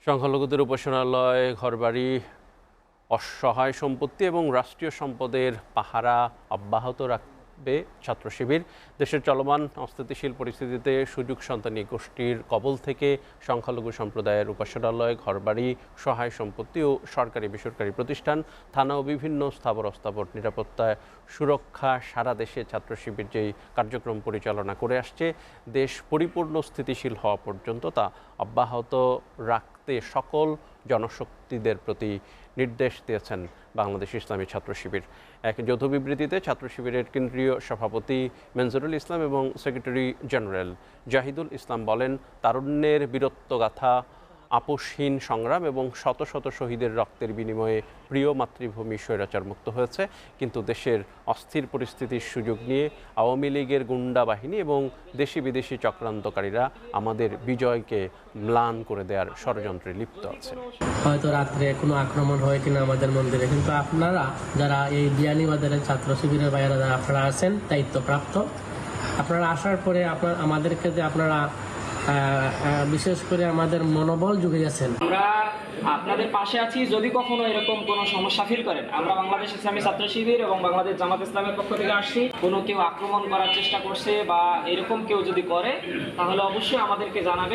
সংখ্যালঘুদের উপাসনালয়, ঘরবাড়ি, অসহায় সম্পত্তি এবং রাষ্ট্রীয় সম্পদের পাহারা অব্যাহত রাখবে ছাত্র শিবির। দেশের চলমান অস্থিতিশীল পরিস্থিতিতে সুযোগ সন্তানী গোষ্ঠীর কবল থেকে সংখ্যালঘু সম্প্রদায়ের উপাসনালয়, ঘরবাড়ি, সহায় সম্পত্তি ও সরকারি বেসরকারি প্রতিষ্ঠান, থানা ও বিভিন্ন স্থাবর অস্থাবর নিরাপত্তায় সুরক্ষা সারা দেশে ছাত্র শিবির যেই কার্যক্রম পরিচালনা করে আসছে, দেশ পরিপূর্ণ স্থিতিশীল হওয়া পর্যন্ত তা অব্যাহত রাখতে সকল জনশক্তিদের প্রতি নির্দেশ দিয়েছেন বাংলাদেশ ইসলামী ছাত্র শিবির। এক যৌথ বিবৃতিতে ছাত্র শিবিরের কেন্দ্রীয় সভাপতি মঞ্জুরুল ইসলাম এবং সেক্রেটারি জেনারেল জাহিদুল ইসলাম বলেন, তারুণ্যের বীরত্বগাথা, আপোষহীন সংগ্রাম এবং শত শত শহীদের রক্তের বিনিময়ে প্রিয় মাতৃভূমি স্বৈরাচার মুক্ত হয়েছে, কিন্তু দেশের অস্থির পরিস্থিতির সুযোগ নিয়ে আওয়ামী লীগের গুন্ডা বাহিনী এবং দেশি বিদেশি চক্রান্তকারীরা আমাদের বিজয়কে ম্লান করে দেওয়ার ষড়যন্ত্রে লিপ্ত আছে। হয়তো রাত্রে কোনো আক্রমণ হয় কিনা আমাদের মন্দিরে, কিন্তু আপনারা যারা এই বিয়ানীবাজারের ছাত্র শিবিরের বাইরে যারা আপনারা আছেন দায়িত্বপ্রাপ্ত, আপনারা আসার পরে আমাদেরকে যে আপনারা বিশেষ করে আমাদের মনোবল জুগিয়েছেন। আমরা আপনাদের পাশে আছি। যদি কখনো এরকম কোনো সমস্যা ফিল করেন, আমরা বাংলাদেশ ইসলামী ছাত্র শিবির এবং বাংলাদেশ জামাত ইসলামের পক্ষ থেকে আসছি। কোনো কেউ আক্রমণ করার চেষ্টা করছে বা এরকম কেউ যদি করে, তাহলে অবশ্যই আমাদেরকে জানাবে।